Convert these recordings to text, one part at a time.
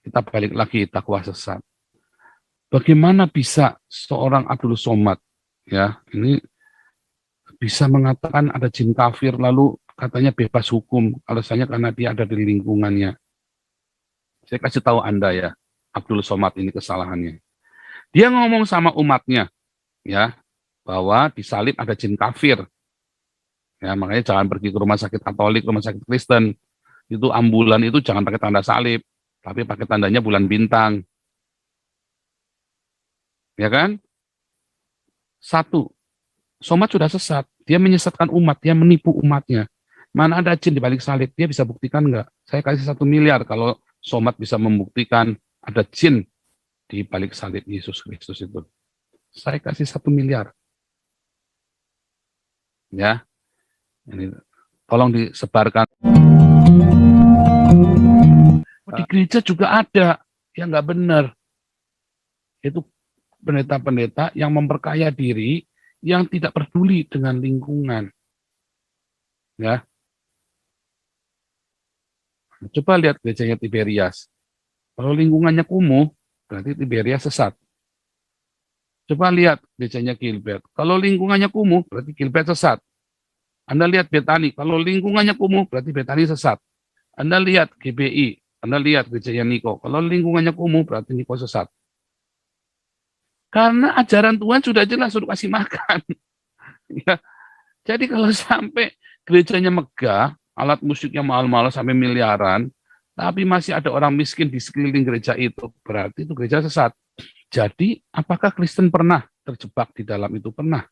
kita balik lagi dakwah sesat. Bagaimana bisa seorang Abdul Somad, ya, ini bisa mengatakan ada jin kafir, lalu katanya bebas hukum, alasannya karena dia ada di lingkungannya. Saya kasih tahu Anda ya, Abdul Somad ini kesalahannya. Dia ngomong sama umatnya, ya, bahwa di salib ada jin kafir. Ya, makanya jangan pergi ke rumah sakit Katolik, rumah sakit Kristen. Itu ambulan itu jangan pakai tanda salib, tapi pakai tandanya bulan bintang. Ya kan? Satu, Somad sudah sesat. Dia menyesatkan umat, dia menipu umatnya. Mana ada jin di balik salib? Dia bisa buktikan nggak? Saya kasih 1 miliar kalau Somad bisa membuktikan ada jin di balik salib Yesus Kristus itu. Saya kasih 1 miliar. Ya, ini tolong disebarkan. Di gereja juga ada yang nggak benar. Itu pendeta-pendeta yang memperkaya diri, yang tidak peduli dengan lingkungan. Ya, coba lihat gerejanya Tiberias. Kalau lingkungannya kumuh, berarti Tiberias sesat. Coba lihat gerejanya Gilbert. Kalau lingkungannya kumuh, berarti Gilbert sesat. Anda lihat Betani. Kalau lingkungannya kumuh, berarti Betani sesat. Anda lihat GBI. Anda lihat gerejanya Niko. Kalau lingkungannya kumuh, berarti Niko sesat. Karena ajaran Tuhan sudah jelas, sudah kasih makan. Ya. Jadi kalau sampai gerejanya megah, alat musiknya mahal-mahal sampai miliaran, tapi masih ada orang miskin di sekeliling gereja itu, berarti itu gereja sesat. Jadi, apakah Kristen pernah terjebak di dalam itu? Pernah.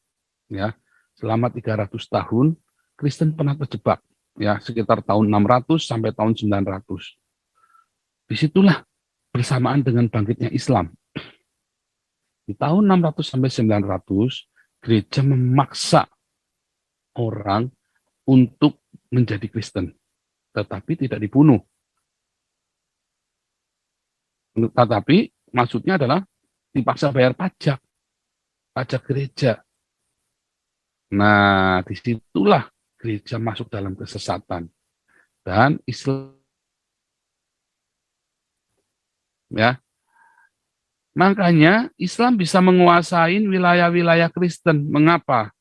Ya, selama 300 tahun, Kristen pernah terjebak. Ya, sekitar tahun 600 sampai tahun 900. Disitulah bersamaan dengan bangkitnya Islam. Di tahun 600 sampai 900, gereja memaksa orang untuk menjadi Kristen, tetapi tidak dibunuh. Tetapi maksudnya adalah dipaksa bayar pajak, pajak gereja. Nah, disitulah gereja masuk dalam kesesatan. Dan Islam, ya, makanya Islam bisa menguasai wilayah-wilayah Kristen. Mengapa?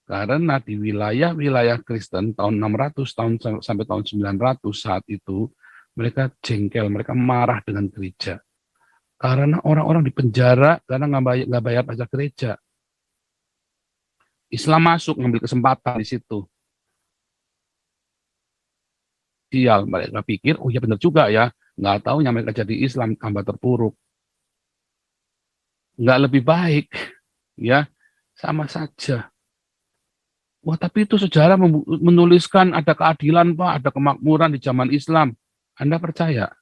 Karena di wilayah-wilayah Kristen tahun 600 sampai tahun 900 saat itu, mereka jengkel, mereka marah dengan gereja. Karena orang-orang di penjara karena nggak bayar pajak gereja. Islam masuk ngambil kesempatan di situ. Sial, mereka pikir, oh ya benar juga ya, nggak taunya mereka jadi Islam tambah terpuruk. Nggak lebih baik, ya, sama saja. Wah, tapi itu sejarah menuliskan ada keadilan, Pak, ada kemakmuran di zaman Islam. Anda percaya?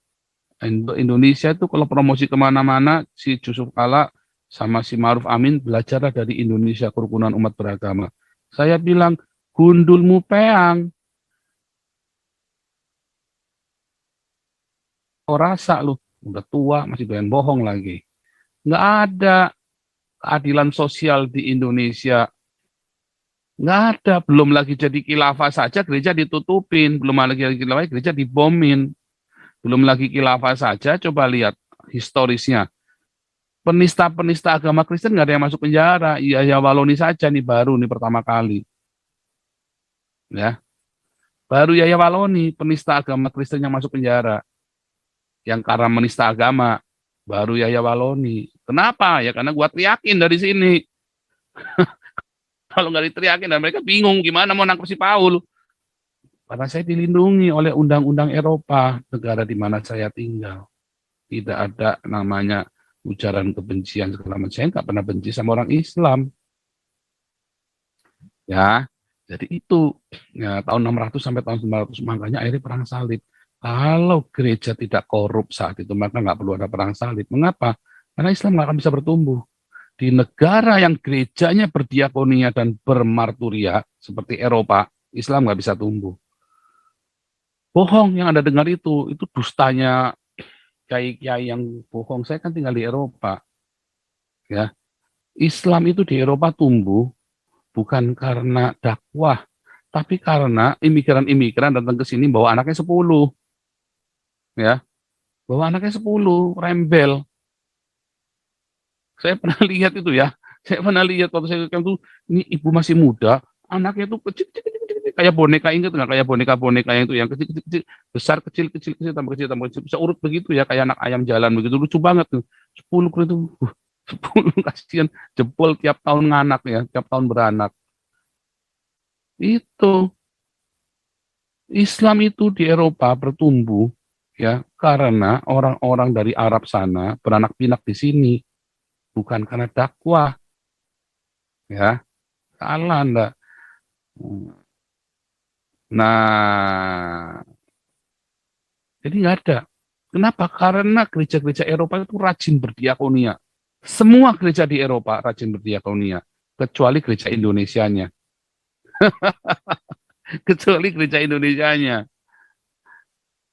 Indonesia itu kalau promosi kemana-mana, si Yusuf Kala sama si Ma'ruf Amin belajarlah dari Indonesia, kerukunan umat beragama. Saya bilang, gundulmu peang. Oh rasa lu, udah tua, masih doyan bohong lagi. Nggak ada keadilan sosial di Indonesia. Nggak ada, belum lagi jadi khilafah saja gereja ditutupin, belum lagi khilafah gereja dibomin, belum lagi khilafah saja, coba lihat historisnya. Penista-penista agama Kristen nggak ada yang masuk penjara, iya ya Waloni saja nih baru nih pertama kali, ya baru ya Waloni penista agama Kristen yang masuk penjara, yang karena menista agama baru ya Waloni. Kenapa? Ya karena gua teriakin dari sini. Kalau nggak diteriakin dan mereka bingung gimana mau nangkep si Paul. Karena saya dilindungi oleh undang-undang Eropa, negara di mana saya tinggal. Tidak ada namanya ujaran kebencian segala macam. Saya nggak pernah benci sama orang Islam. Ya, jadi itu ya, tahun 600 sampai tahun 900 makanya akhirnya perang salib. Kalau gereja tidak korup saat itu maka nggak perlu ada perang salib. Mengapa? Karena Islam nggak akan bisa bertumbuh. Di negara yang gerejanya berdiakonia dan bermarturia seperti Eropa, Islam nggak bisa tumbuh. Bohong yang Anda dengar itu dustanya kiai-kiai yang bohong. Saya kan tinggal di Eropa, ya. Islam itu di Eropa tumbuh bukan karena dakwah, tapi karena imigran-imigran datang ke sini bawa anaknya 10, ya. Bawa anaknya 10, rembel. Saya pernah lihat itu ya. Saya pernah lihat waktu saya itu, ini ibu masih muda, anaknya itu kecil, kecil, kecil, kecil, kayak boneka, ingat nggak? Kayak boneka-boneka yang itu, yang kecil, kecil, kecil, besar, kecil, kecil, kecil, tambah kecil, tambah kecil. Bisa urut begitu ya, kayak anak ayam jalan begitu. Lucu banget tuh. 10 itu, 10 kasihan, jempol tiap tahun nganak ya, tiap tahun beranak. Itu, Islam itu di Eropa bertumbuh ya karena orang-orang dari Arab sana beranak pinak di sini, bukan karena dakwah ya. Salah Anda. Nah, jadi nggak ada. Kenapa? Karena gereja-gereja Eropa itu rajin berdiakonia. Semua gereja di Eropa rajin berdiakonia, kecuali gereja Indonesianya. Kecuali gereja Indonesianya.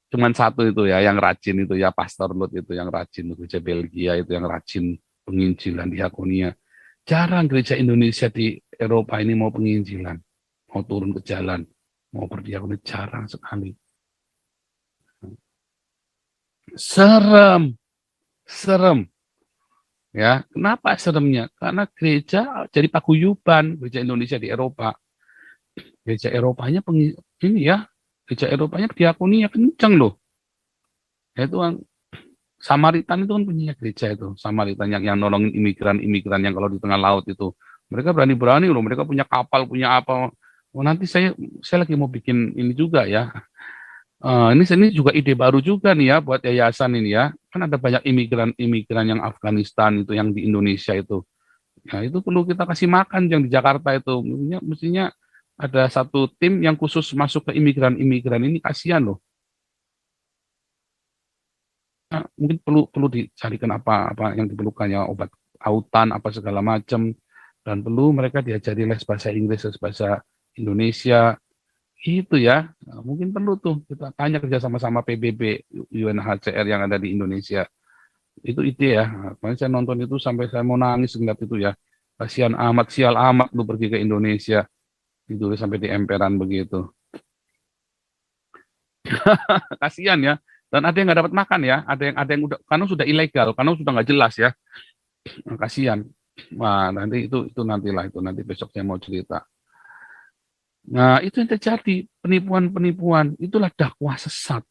Cuman satu itu ya, yang rajin itu ya, Pastor Lot itu yang rajin, gereja Belgia itu yang rajin penginjilan diakonia. Jarang gereja Indonesia di Eropa ini mau penginjilan, mau turun ke jalan, mau berdiakonia, jarang sekali. Serem, serem. Ya, kenapa seremnya? Karena gereja jadi paguyuban gereja Indonesia di Eropa. Gereja Eropanya ini ya, gereja Eropanya diakonia kencang loh. Ya, itu kan Samaritan itu kan punya gereja itu, Samaritan yang nolongin imigran-imigran yang kalau di tengah laut itu. Mereka berani-berani loh, mereka punya kapal, punya apa. Oh, nanti saya lagi mau bikin ini juga ya. Ini juga ide baru juga nih ya buat yayasan ini ya. Kan ada banyak imigran-imigran yang Afghanistan itu yang di Indonesia itu. Nah, itu perlu kita kasih makan yang di Jakarta itu. Mestinya ada satu tim yang khusus masuk ke imigran-imigran ini, kasihan loh. Nah, mungkin perlu perlu dicarikan apa yang diperlukannya, obat autan apa segala macam, dan perlu mereka diajari les bahasa Inggris, les bahasa Indonesia itu ya. Nah, mungkin perlu tuh kita tanya kerja sama-sama PBB, UNHCR yang ada di Indonesia. Itu ide ya. Nah, kemarin saya nonton itu sampai saya mau nangis ngeliat itu ya. Kasihan amat, sial amat lu pergi ke Indonesia, itu sampai di emperan begitu. Kasihan ya. Dan ada yang nggak dapat makan ya, ada yang udah karena sudah ilegal, karena sudah nggak jelas ya. Kasihan. Wah, nanti itu nantilah, itu nanti besok saya mau cerita. Nah, itu yang terjadi, penipuan-penipuan, itulah dakwah sesat.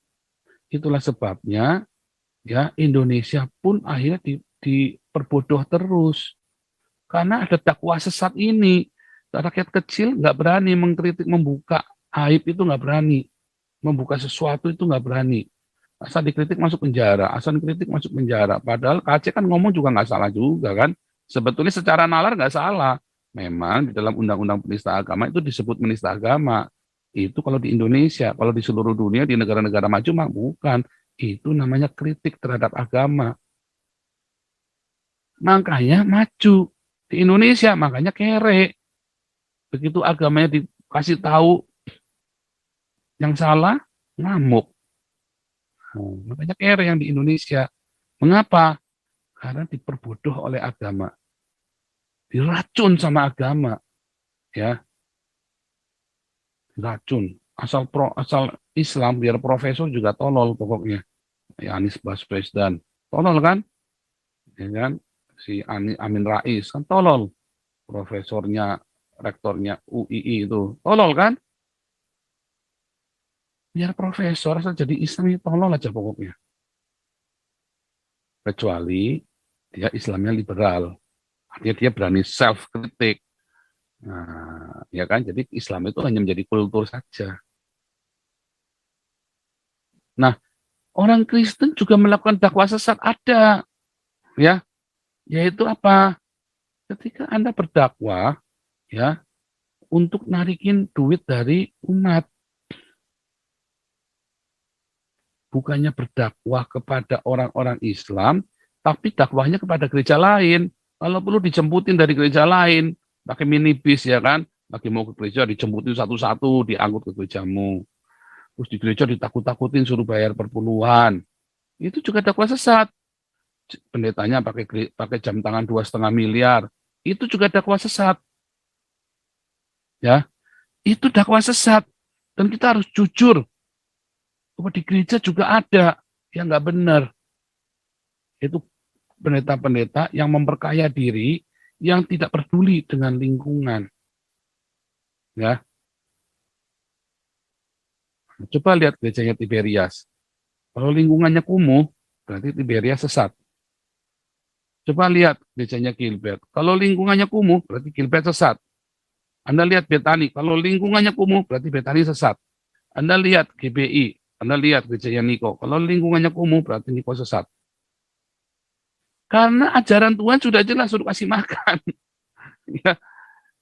Itulah sebabnya ya Indonesia pun akhirnya diperbodoh terus karena ada dakwah sesat ini. Rakyat kecil nggak berani mengkritik, membuka aib itu nggak berani, membuka sesuatu itu nggak berani. Asal dikritik masuk penjara, asal dikritik masuk penjara. Padahal KC kan ngomong juga nggak salah juga kan. Sebetulnya secara nalar nggak salah. Memang di dalam undang-undang penista agama itu disebut penista agama. Itu kalau di Indonesia, kalau di seluruh dunia, di negara-negara maju mah bukan. Itu namanya kritik terhadap agama. Makanya maju. Di Indonesia makanya kere. Begitu agamanya dikasih tahu yang salah, ngamuk. Makanya kere yang di Indonesia. Mengapa? Karena diperbodoh oleh agama, diracun sama agama, ya, diracun. Asal Islam biar profesor juga tolol pokoknya. Ya, Anies Baswedan tolol kan, ya kan? Si Amin Rais kan tolol, profesornya, rektornya UII itu tolol kan? Biar profesor asal jadi Islam itu tolol aja pokoknya. Kecuali dia Islamnya liberal, artinya dia berani self kritik. Nah, ya kan? Jadi Islam itu hanya menjadi kultur saja. Nah, orang Kristen juga melakukan dakwah sesat, ada, ya, yaitu apa? Ketika Anda berdakwah, ya, untuk narikin duit dari umat, bukannya berdakwah kepada orang-orang Islam, tapi dakwahnya kepada gereja lain. Kalau perlu dijemputin dari gereja lain, pakai minibus ya kan, lagi mau ke gereja dijemputin satu-satu, diangkut ke gerejamu. Terus di gereja ditakut-takutin suruh bayar perpuluhan. Itu juga dakwah sesat. Pendetanya pakai jam tangan 2,5 miliar. Itu juga dakwah sesat. Ya, itu dakwah sesat. Dan kita harus jujur bahwa di gereja juga ada. Ya nggak benar. Itu pendeta-pendeta yang memperkaya diri, yang tidak peduli dengan lingkungan. Ya, coba lihat gerejanya Tiberias. Kalau lingkungannya kumuh, berarti Tiberias sesat. Coba lihat gerejanya Gilbert. Kalau lingkungannya kumuh, berarti Gilbert sesat. Anda lihat Betani. Kalau lingkungannya kumuh, berarti Betani sesat. Anda lihat GBI. Anda lihat gerejanya Niko. Kalau lingkungannya kumuh, berarti Niko sesat. Karena ajaran Tuhan sudah jelas, suruh kasih makan. Ya.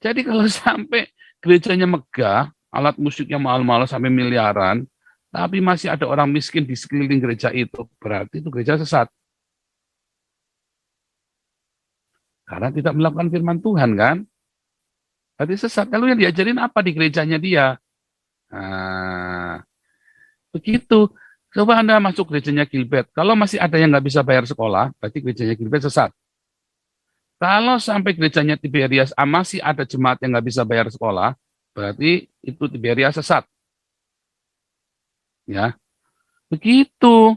Jadi kalau sampai gerejanya megah, alat musiknya mahal-mahal sampai miliaran, tapi masih ada orang miskin di sekeliling gereja itu, berarti itu gereja sesat. Karena tidak melakukan firman Tuhan, kan? Berarti sesat. Lalu yang diajarin apa di gerejanya dia? Nah, begitu. Coba Anda masuk gerejanya Gilbert. Kalau masih ada yang nggak bisa bayar sekolah, berarti gerejanya Gilbert sesat. Kalau sampai gerejanya Tiberias masih ada jemaat yang nggak bisa bayar sekolah, berarti itu Tiberias sesat. Ya, begitu.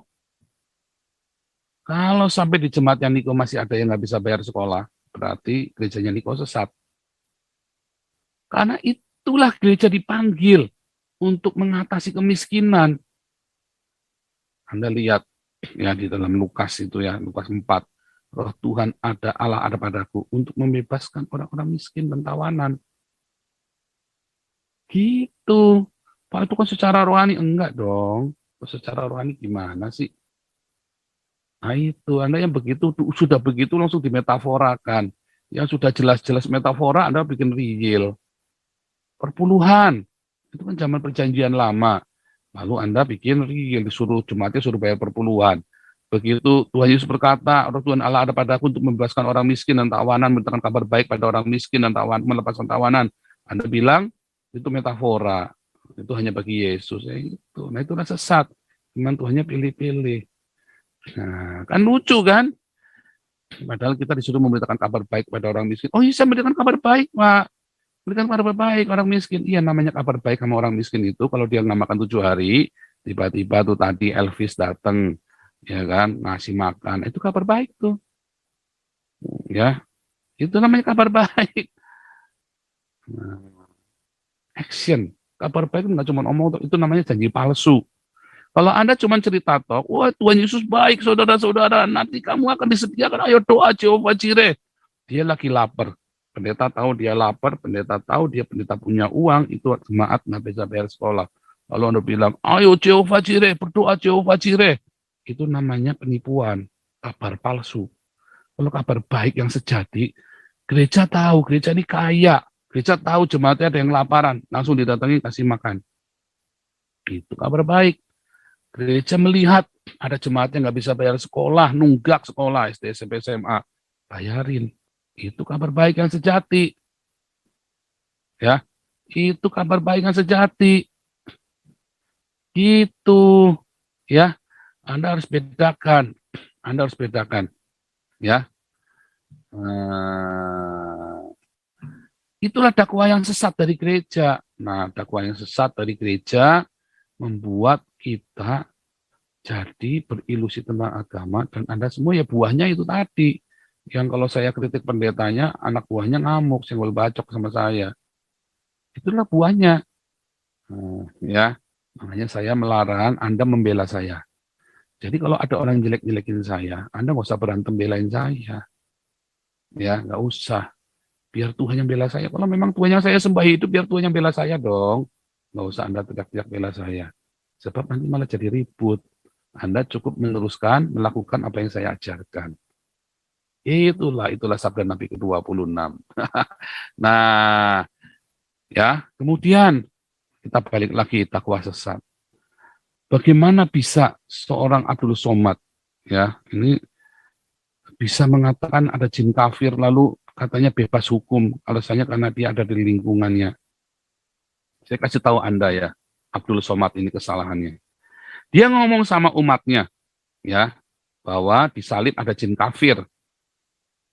Kalau sampai di jemaat yang Niko masih ada yang nggak bisa bayar sekolah, berarti gerejanya Niko sesat. Karena itulah gereja dipanggil untuk mengatasi kemiskinan. Anda lihat ya di dalam Lukas itu ya, Lukas 4. Roh Tuhan ada, Allah ada padaku untuk membebaskan orang-orang miskin dan tawanan. Gitu. Pak, itu kan secara rohani. Enggak dong. Secara rohani gimana sih? Nah itu, Anda yang begitu, sudah begitu langsung dimetaforakan. Yang sudah jelas-jelas metafora, Anda bikin real. Perpuluhan. Itu kan zaman perjanjian lama. Lalu Anda bikin real, disuruh jemaatnya suruh bayar perpuluhan. Begitu Tuhan Yesus berkata, Roh Tuhan Allah ada padaku untuk membebaskan orang miskin dan tawanan, memberitakan kabar baik pada orang miskin dan melepaskan tawanan. Anda bilang, itu metafora. Itu hanya bagi Yesus. Ya itu. Nah itulah sesat. Cuman Tuhannya pilih-pilih. Nah, kan lucu kan? Padahal kita disuruh memberitakan kabar baik pada orang miskin. Oh iya, saya memberitakan kabar baik, Pak. Berikan kabar baik orang miskin. Iya, namanya kabar baik sama orang miskin itu, kalau dia nggak makan 7 hari, tiba-tiba tuh tadi Elvis datang, ya kan, ngasih makan. Itu kabar baik tuh. Ya, itu namanya kabar baik. Nah, action. Kabar baik itu nggak cuma omong, itu namanya janji palsu. Kalau Anda cuma cerita tok, wah Tuhan Yesus baik saudara-saudara, nanti kamu akan disediakan, ayo doa Jehovah Jireh. Dia lagi lapar. Pendeta tahu dia lapar, pendeta tahu dia pendeta punya uang, itu jemaat nggak bisa bayar sekolah. Lalu Anda bilang, ayo Jehovah Jireh, berdoa Jehovah Jireh. Itu namanya penipuan, kabar palsu. Kalau kabar baik yang sejati, gereja tahu, gereja ini kaya. Gereja tahu jemaatnya ada yang laparan, langsung didatangi kasih makan. Itu kabar baik. Gereja melihat ada jemaat yang nggak bisa bayar sekolah, nunggak sekolah, SD, SMP, SMA, bayarin. Itu kabar baik yang sejati. Ya, itu kabar baik yang sejati. Gitu. Ya, Anda harus bedakan. Anda harus bedakan. Ya. Itulah dakwah yang sesat dari gereja. Nah, dakwah yang sesat dari gereja membuat kita jadi berilusi tentang agama, dan Anda semua ya buahnya itu tadi. Yang kalau saya kritik pendetanya, anak buahnya ngamuk, senggol bacok sama saya. Itulah buahnya. Ya, makanya saya melarang Anda membela saya. Jadi kalau ada orang jelek-jelekin saya, Anda nggak usah berantem belain saya. Ya, nggak usah. Biar Tuhan yang bela saya. Kalau memang Tuhan yang saya sembah hidup, biar Tuhan yang bela saya dong. Nggak usah Anda teriak-teriak bela saya. Sebab nanti malah jadi ribut. Anda cukup meneruskan, melakukan apa yang saya ajarkan. Itulah sabda Nabi ke-26. Nah, ya, kemudian kita balik lagi dakwah sesat. Bagaimana bisa seorang Abdul Somad, ya, ini bisa mengatakan ada jin kafir, lalu katanya bebas hukum, alasannya karena dia ada di lingkungannya. Saya kasih tahu Anda ya, Abdul Somad ini kesalahannya. Dia ngomong sama umatnya, ya, bahwa di salib ada jin kafir.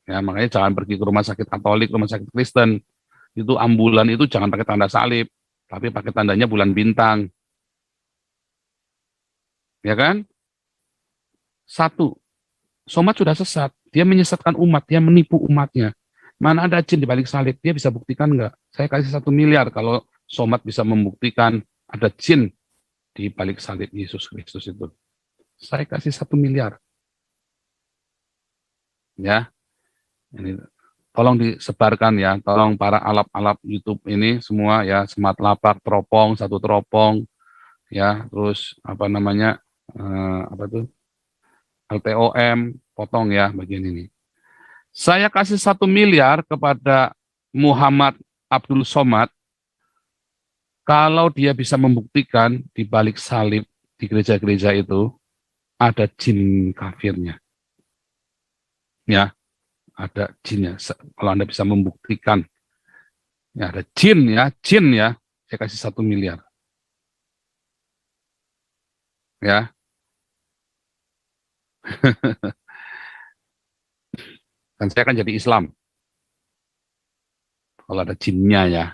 Ya, makanya jangan pergi ke rumah sakit Katolik, rumah sakit Kristen. Itu ambulan itu jangan pakai tanda salib, tapi pakai tandanya bulan bintang. Ya kan? Satu, Somad sudah sesat. Dia menyesatkan umat, dia menipu umatnya. Mana ada jin di balik salib? Dia bisa buktikan nggak? Saya kasih 1 miliar kalau Somad bisa membuktikan ada jin di balik salib Yesus Kristus itu. Saya kasih 1 miliar. Ya, ini tolong disebarkan ya, tolong para alap-alap YouTube ini semua ya, Semat Lapak, teropong, 1 teropong, ya, terus apa namanya, apa tuh, LTOM, potong ya bagian ini. Saya kasih 1 miliar kepada Muhammad Abdul Somad kalau dia bisa membuktikan di balik salib di gereja-gereja itu ada jin kafirnya. Ya, ada jinnya. Kalau Anda bisa membuktikan ya ada jin ya, saya kasih 1 miliar. Ya, dan saya akan jadi Islam kalau ada jinnya ya.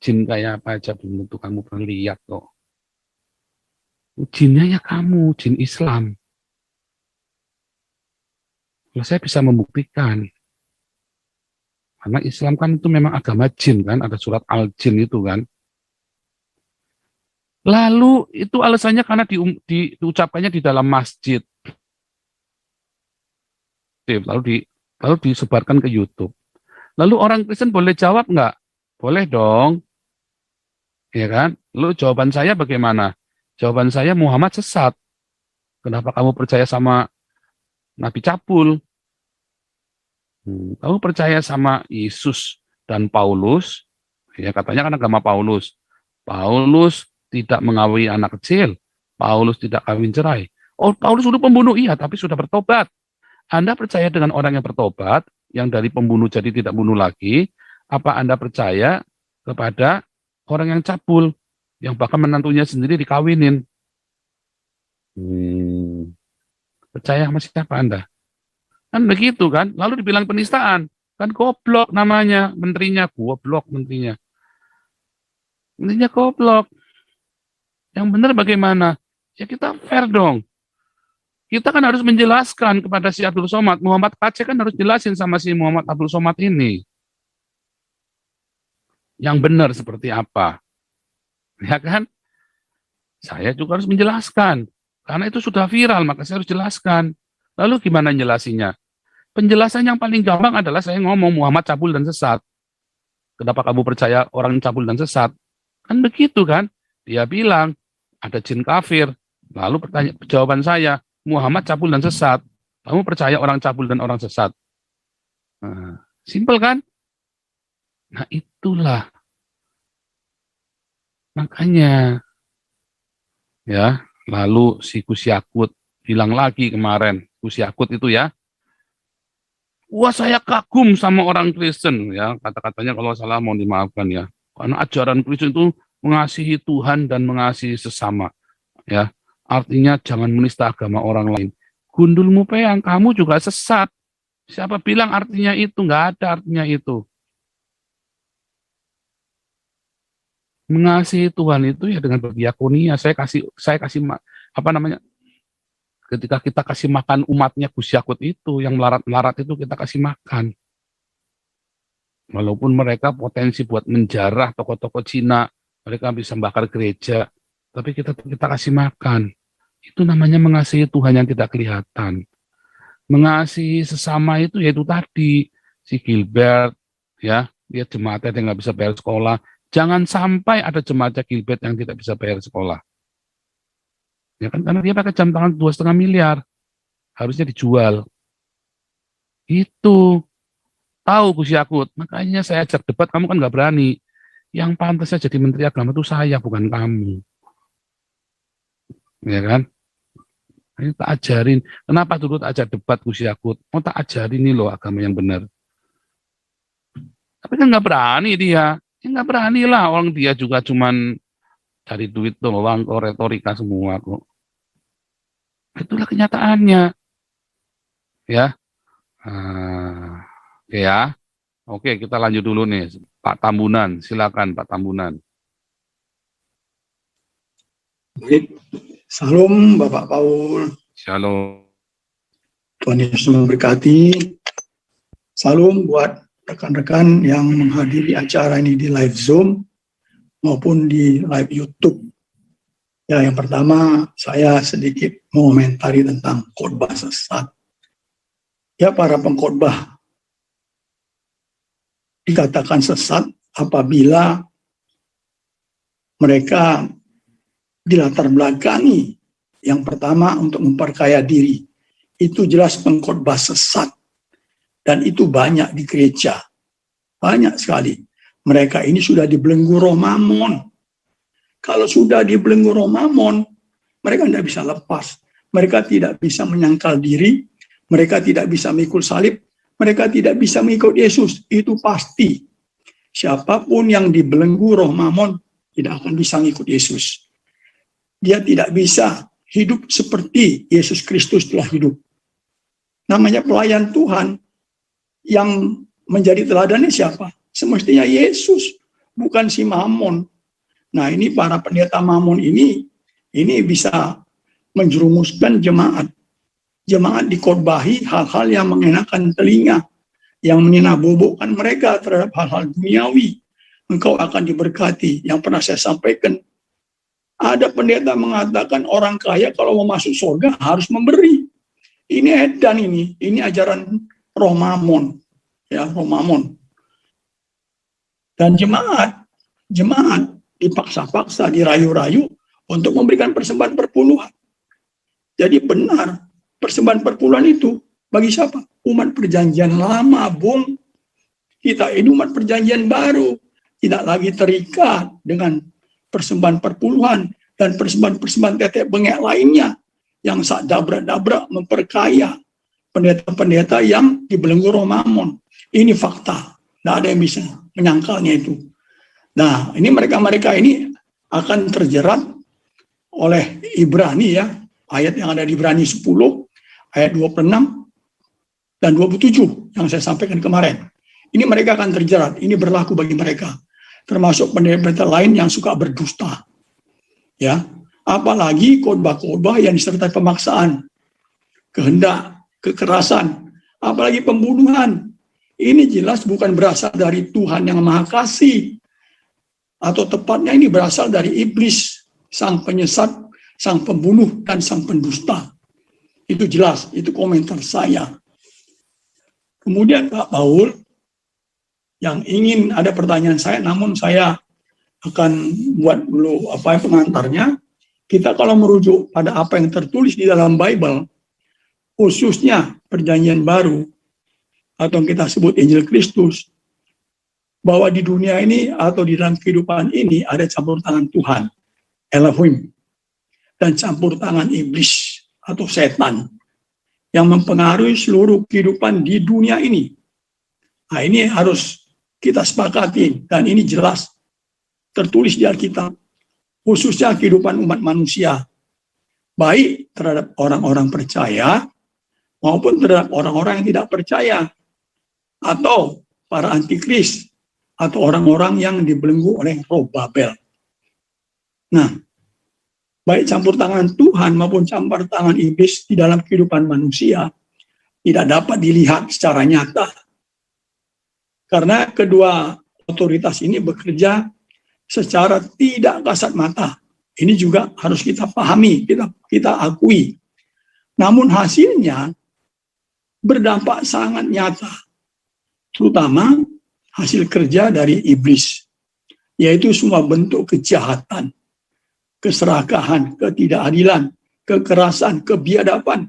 Jin kayak apa aja belum tentu kamu pernah lihat kok. Jinnya ya kamu, jin Islam. Kalau saya bisa membuktikan, karena Islam kan itu memang agama jin kan, ada surat Al-Jin itu kan. Lalu itu alasannya karena diucapkannya di dalam masjid. Lalu disebarkan ke YouTube. Lalu orang Kristen boleh jawab nggak? Boleh dong, ya kan? Lalu jawaban saya bagaimana? Jawaban saya Muhammad sesat. Kenapa kamu percaya sama Nabi Cabul? Kamu percaya sama Yesus dan Paulus? Ya katanya kan agama Paulus. Paulus tidak mengawini anak kecil. Paulus tidak kawin cerai. Oh, Paulus sudah pembunuh, iya, tapi sudah bertobat. Anda percaya dengan orang yang bertobat, yang dari pembunuh jadi tidak bunuh lagi? Apa Anda percaya kepada orang yang cabul, yang bahkan menantunya sendiri dikawinin? Percaya sama siapa Anda? Kan begitu kan? Lalu dibilang penistaan. Kan goblok namanya, menterinya goblok menterinya. Menterinya goblok. Yang benar bagaimana? Ya kita fair dong. Kita kan harus menjelaskan kepada si Abdul Somad. Muhammad Aceh kan harus jelasin sama si Muhammad Abdul Somad ini. Yang benar seperti apa. Ya kan? Saya juga harus menjelaskan. Karena itu sudah viral, maka saya harus jelaskan. Lalu gimana jelasinnya? Penjelasan yang paling gampang adalah saya ngomong Muhammad cabul dan sesat. Kenapa kamu percaya orang cabul dan sesat? Kan begitu kan? Dia bilang, ada jin kafir. Lalu jawaban saya, Muhammad cabul dan sesat. Kamu percaya orang cabul dan orang sesat? Nah, simpel kan? Nah itulah. Makanya, ya, lalu si Gus Yakut bilang lagi kemarin, Gus Yakut itu ya, wah saya kagum sama orang Kristen ya, kata-katanya kalau salah mau dimaafkan ya, karena ajaran Kristen itu mengasihi Tuhan dan mengasihi sesama, ya, artinya jangan menista agama orang lain. Gundulmu peyang, kamu juga sesat. Siapa bilang artinya itu? Nggak ada artinya itu. Mengasihi Tuhan itu ya dengan berdiakonia. Saya kasih apa namanya? Ketika kita kasih makan umatnya Gus Yakut itu, yang melarat-melarat itu kita kasih makan. Walaupun mereka potensi buat menjarah tokoh-tokoh Cina, mereka bisa bakar gereja, tapi kita kasih makan. Itu namanya mengasihi Tuhan yang tidak kelihatan. Mengasihi sesama itu yaitu tadi si Gilbert, ya, dia jemaatnya yang nggak bisa bayar sekolah. Jangan sampai ada jemaatnya Gilbert yang tidak bisa bayar sekolah. Ya kan, karena dia pakai jam tangan 2,5 miliar, harusnya dijual. Itu tahu Gus Yakut, makanya saya ajak debat, kamu kan nggak berani. Yang pantasnya jadi Menteri Agama itu saya, bukan kamu. Ya kan? Ini tak ajarin. Kenapa dulu tak ajar debat Gus Yakut? Mau tak ajarin ini loh agama yang benar. Tapi kan nggak berani dia. Ya nggak berani lah, orang dia juga cuman cari duit doang, kok retorika semua kok. Itulah kenyataannya. Ya. Oke ya. Oke, kita lanjut dulu nih. Pak Tambunan, silakan Pak Tambunan. Baik, Salam Bapak Paul. Shalom. Tuhan Yesus memberkati. Salam buat rekan-rekan yang menghadiri acara ini di live Zoom maupun di live YouTube. Ya, yang pertama saya sedikit mengomentari tentang khotbah sesat. Ya, para pengkhotbah dikatakan sesat apabila mereka dilatar belakangi yang pertama untuk memperkaya diri. Itu jelas pengkhotbah sesat. Dan itu banyak di gereja. Banyak sekali. Mereka ini sudah dibelenggu roh mamon. Kalau sudah dibelenggu roh mamon, mereka tidak bisa lepas. Mereka tidak bisa menyangkal diri. Mereka tidak bisa memikul salib. Mereka tidak bisa mengikut Yesus. Itu pasti. Siapapun yang dibelenggu roh mamon tidak akan bisa mengikut Yesus. Dia tidak bisa hidup seperti Yesus Kristus telah hidup. Namanya pelayan Tuhan yang menjadi teladannya siapa? Semestinya Yesus, bukan si Mamon. Nah, ini para pendeta Mamon ini bisa menjerumuskan jemaat. Jemaat dikhotbahi hal-hal yang mengenakan telinga, yang meninabobokan mereka terhadap hal-hal duniawi. Engkau akan diberkati. Yang pernah saya sampaikan, ada pendeta mengatakan orang kaya kalau mau masuk surga harus memberi. Ini edan ini ajaran roh mamon, ya, roh mamon. Dan jemaat dipaksa-paksa, dirayu-rayu untuk memberikan persembahan perpuluhan. Jadi benar, persembahan perpuluhan itu bagi siapa? Umat perjanjian lama, Bung. Kita ini umat perjanjian baru, tidak lagi terikat dengan persembahan perpuluhan dan persembahan-persembahan tetek bengek lainnya yang sak dabrak-dabrak memperkaya pendeta-pendeta yang dibelenggu roh mamon. Ini fakta. Tidak ada yang bisa menyangkalnya itu. Nah, ini mereka-mereka ini akan terjerat oleh Ibrani, ya. Ayat yang ada di Ibrani 10, ayat 26 dan 27 yang saya sampaikan kemarin. Ini mereka akan terjerat. Ini berlaku bagi mereka. Termasuk pendeta-pendeta lain yang suka berdusta. Ya. Apalagi khotbah-khotbah yang disertai pemaksaan, kehendak, kekerasan, apalagi pembunuhan. Ini jelas bukan berasal dari Tuhan yang Maha Kasih. Atau tepatnya ini berasal dari iblis, sang penyesat, sang pembunuh, dan sang pendusta. Itu jelas, itu komentar saya. Kemudian Pak Paul, yang ingin ada pertanyaan saya, namun saya akan buat dulu pengantarnya. Kita kalau merujuk pada apa yang tertulis di dalam Bible, khususnya perjanjian baru, atau yang kita sebut Injil Kristus, bahwa di dunia ini atau di dalam kehidupan ini ada campur tangan Tuhan, Elohim, dan campur tangan iblis atau setan yang mempengaruhi seluruh kehidupan di dunia ini. Nah, ini harus kita sepakati, dan ini jelas tertulis di Alkitab, khususnya kehidupan umat manusia, baik terhadap orang-orang percaya maupun terhadap orang-orang yang tidak percaya, atau para antikris, atau orang-orang yang dibelenggu oleh roh Babel. Nah, baik campur tangan Tuhan maupun campur tangan iblis di dalam kehidupan manusia tidak dapat dilihat secara nyata. Karena kedua otoritas ini bekerja secara tidak kasat mata. Ini juga harus kita pahami, kita akui. Namun hasilnya berdampak sangat nyata. Terutama hasil kerja dari iblis, yaitu semua bentuk kejahatan, keserakahan, ketidakadilan, kekerasan, kebiadaban,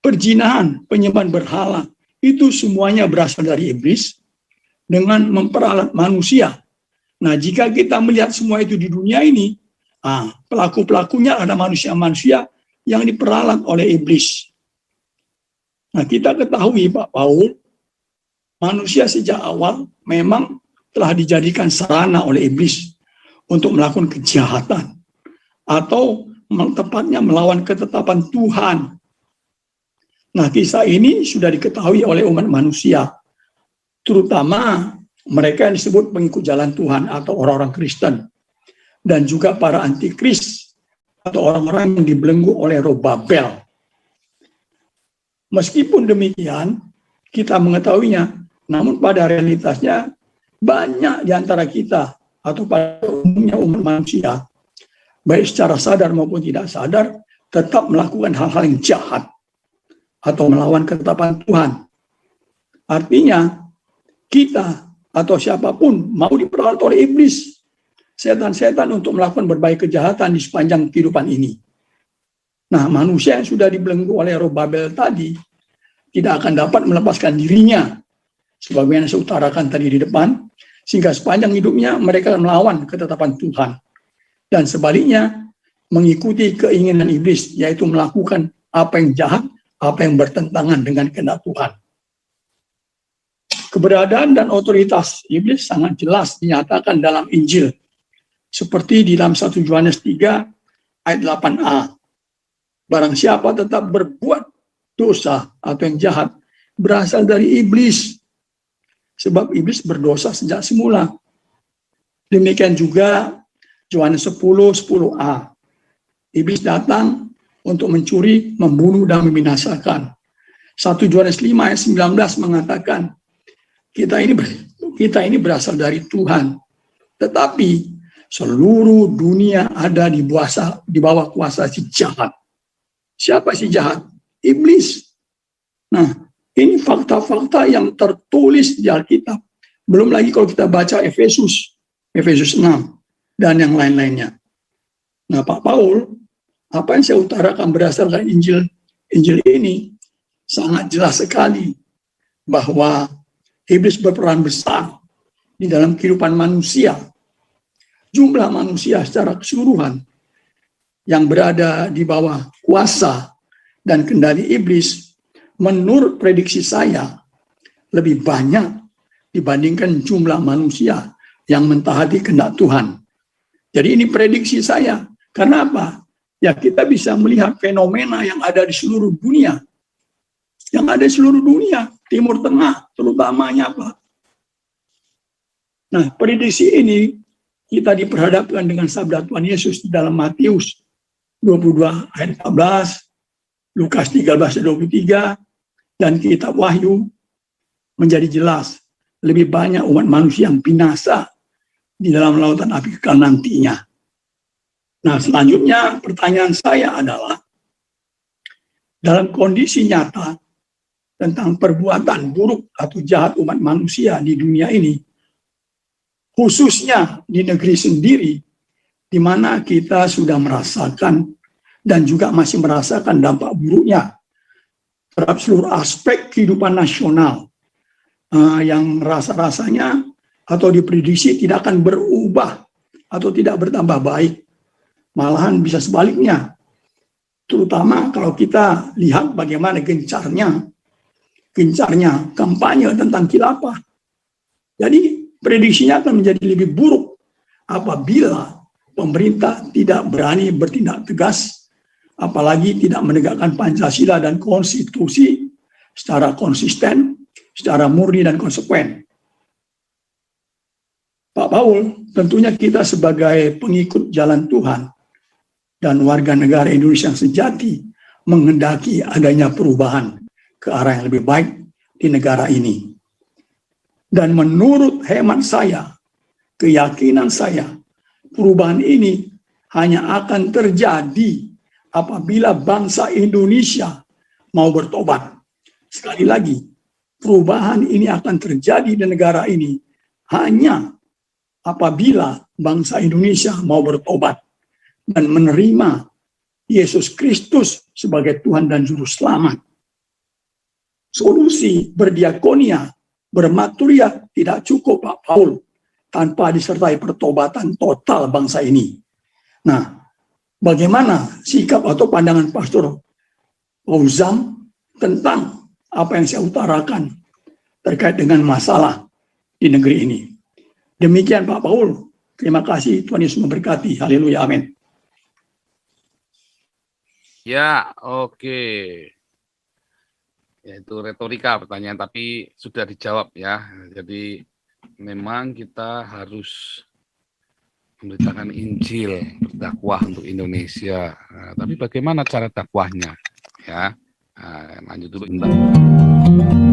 perzinahan, penyembahan berhala, itu semuanya berasal dari iblis dengan memperalat manusia. Nah, jika kita melihat semua itu di dunia ini, pelaku-pelakunya ada manusia-manusia yang diperalat oleh iblis. Nah, kita ketahui Pak Paul, manusia sejak awal memang telah dijadikan sarana oleh iblis untuk melakukan kejahatan atau tepatnya melawan ketetapan Tuhan. Nah, kisah ini sudah diketahui oleh umat manusia, terutama mereka yang disebut pengikut jalan Tuhan atau orang-orang Kristen, dan juga para antikris atau orang-orang yang dibelenggu oleh roh Babel. Meskipun demikian, kita mengetahuinya, namun pada realitasnya banyak di antara kita atau pada umumnya umat manusia, baik secara sadar maupun tidak sadar, tetap melakukan hal-hal yang jahat atau melawan ketetapan Tuhan. Artinya, kita atau siapapun mau diperalat oleh iblis, setan-setan untuk melakukan berbagai kejahatan di sepanjang kehidupan ini. Nah, manusia yang sudah dibelenggu oleh roh Babel tadi tidak akan dapat melepaskan dirinya, sebagaimana saya utarakan tadi di depan, sehingga sepanjang hidupnya mereka melawan ketetapan Tuhan. Dan sebaliknya, mengikuti keinginan iblis, yaitu melakukan apa yang jahat, apa yang bertentangan dengan kehendak Tuhan. Keberadaan dan otoritas iblis sangat jelas dinyatakan dalam Injil, seperti di dalam 1 Yohanes 3 ayat 8a. Barang siapa tetap berbuat dosa atau yang jahat, berasal dari iblis, sebab iblis berdosa sejak semula. Demikian juga Yohanes 10:10a. Iblis datang untuk mencuri, membunuh, dan membinasakan. 1 Yohanes 5 ayat 19 mengatakan, kita ini berasal dari Tuhan, tetapi seluruh dunia ada di bawah kuasa si jahat. Siapa si jahat? Iblis. Nah, ini fakta-fakta yang tertulis di Alkitab. Belum lagi kalau kita baca Efesus 6, dan yang lain-lainnya. Nah, Pak Paul, apa yang saya utarakan berdasarkan Injil ini sangat jelas sekali bahwa iblis berperan besar di dalam kehidupan manusia. Jumlah manusia secara keseluruhan yang berada di bawah kuasa dan kendali iblis, menurut prediksi saya, lebih banyak dibandingkan jumlah manusia yang mentaati kehendak Tuhan. Jadi ini prediksi saya. Karena apa? Ya, kita bisa melihat fenomena yang ada di seluruh dunia. Yang ada di seluruh dunia, Timur Tengah terutamanya apa? Nah, prediksi ini kita diperhadapkan dengan sabda Tuhan Yesus di dalam Matius 22 ayat 14, Lukas 13 ayat 23, dan kitab Wahyu menjadi jelas lebih banyak umat manusia yang binasa di dalam lautan api kekal nantinya. Nah, selanjutnya pertanyaan saya adalah, dalam kondisi nyata tentang perbuatan buruk atau jahat umat manusia di dunia ini, khususnya di negeri sendiri, di mana kita sudah merasakan dan juga masih merasakan dampak buruknya terhadap seluruh aspek kehidupan nasional, yang rasa-rasanya atau diprediksi tidak akan berubah atau tidak bertambah baik, malahan bisa sebaliknya. Terutama kalau kita lihat bagaimana gencarnya kampanye tentang khilafah. Jadi prediksinya akan menjadi lebih buruk apabila pemerintah tidak berani bertindak tegas, apalagi tidak menegakkan Pancasila dan konstitusi secara konsisten, secara murni dan konsekuen. Pak Paul, tentunya kita sebagai pengikut jalan Tuhan dan warga negara Indonesia yang sejati menghendaki adanya perubahan ke arah yang lebih baik di negara ini. Dan menurut hemat saya, keyakinan saya, perubahan ini hanya akan terjadi apabila bangsa Indonesia mau bertobat. Sekali lagi, perubahan ini akan terjadi di negara ini hanya apabila bangsa Indonesia mau bertobat dan menerima Yesus Kristus sebagai Tuhan dan Juru Selamat. Solusi berdiakonia, bermaturia tidak cukup, Pak Paul, tanpa disertai pertobatan total bangsa ini. Nah, bagaimana sikap atau pandangan Pastor Fauzan tentang apa yang saya utarakan terkait dengan masalah di negeri ini? Demikian Pak Paul. Terima kasih, Tuhan Yesus memberkati. Haleluya, amin. Ya, oke. Ya, itu retorika pertanyaan, tapi sudah dijawab ya. Jadi memang kita harus memberitakan Injil, berdakwah untuk Indonesia. Tapi bagaimana cara dakwahnya? Ya, lanjut dulu. Bentar.